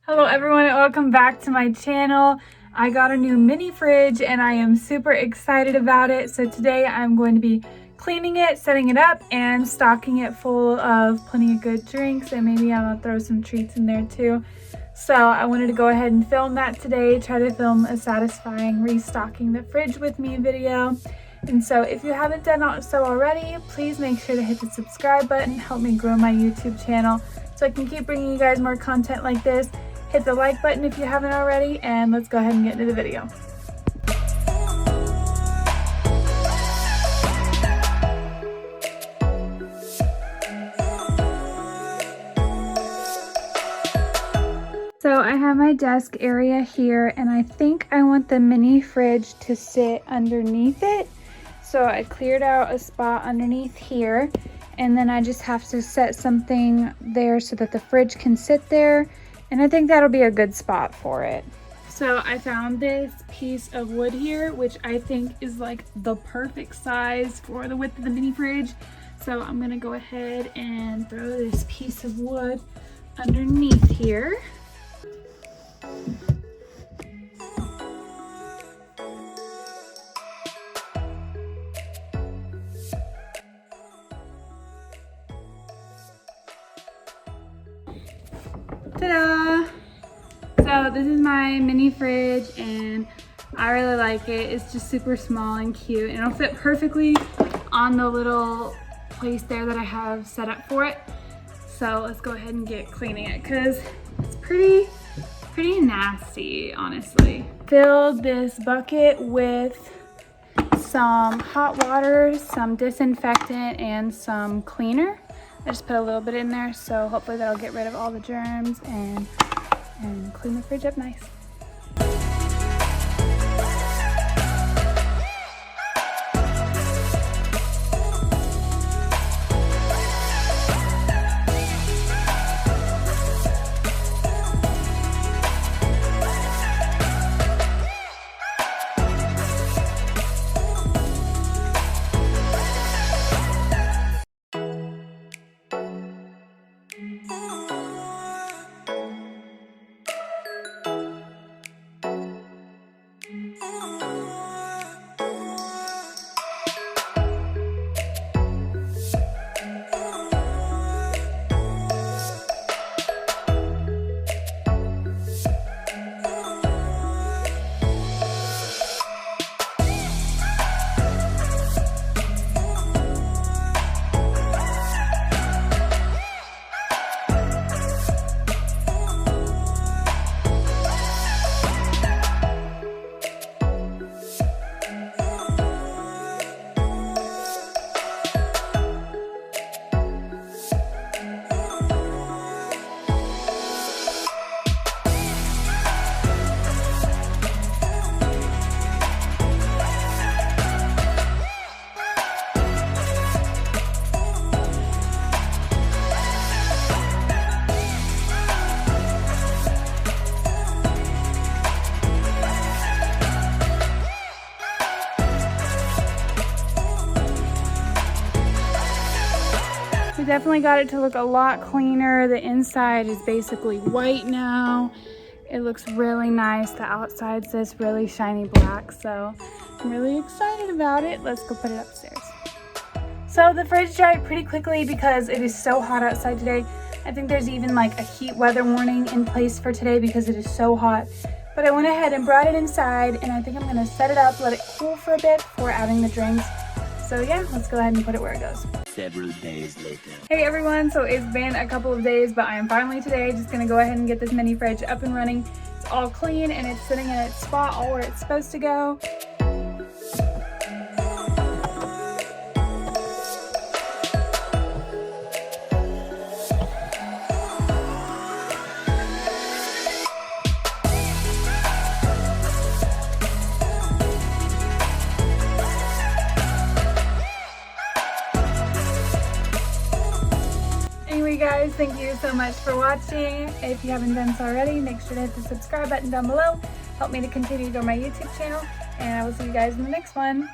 Hello everyone and welcome back to my channel. I got a new mini fridge and I am super excited about it. So today I'm going to be cleaning it, setting it up, and stocking it full of plenty of good drinks, and maybe I'm gonna throw some treats in there too. So I wanted to go ahead and film that today, try to film a satisfying restocking the fridge with me video. And so if you haven't done so already, please make sure to hit the subscribe button, help me grow my YouTube channel so I can keep bringing you guys more content like this. Hit the like button if you haven't already, and let's go ahead and get into the video. So I have my desk area here, and I think I want the mini fridge to sit underneath it. So I cleared out a spot underneath here, and then I just have to set something there so that the fridge can sit there. And I think that'll be a good spot for it. So I found this piece of wood here, which I think is like the perfect size for the width of the mini fridge. So I'm gonna go ahead and throw this piece of wood underneath here. Ta-da! So this is my mini fridge and I really like it. It's just super small and cute, and it'll fit perfectly on the little place there that I have set up for it. So let's go ahead and get cleaning it because it's pretty nasty, honestly. Filled this bucket with some hot water, some disinfectant, and some cleaner. I just put a little bit in there, so hopefully that'll get rid of all the germs and clean the fridge up nice. We definitely got it to look a lot cleaner. The inside is basically white now. It looks really nice. The outside's this really shiny black, so I'm really excited about it. Let's go put it upstairs. So the fridge dried pretty quickly because it is so hot outside today. I think there's even like a heat weather warning in place for today because it is so hot. But I went ahead and brought it inside, and I think I'm gonna set it up, let it cool for a bit before adding the drinks. So yeah, let's go ahead and put it where it goes. Several days later. Hey everyone, so it's been a couple of days, but I am finally today just gonna go ahead and get this mini fridge up and running. It's all clean and it's sitting in its spot all where it's supposed to go. Guys, thank you so much for watching. If you haven't done so already, make sure to hit the subscribe button down below. Help me to continue to grow my YouTube channel, and I will see you guys in the next one.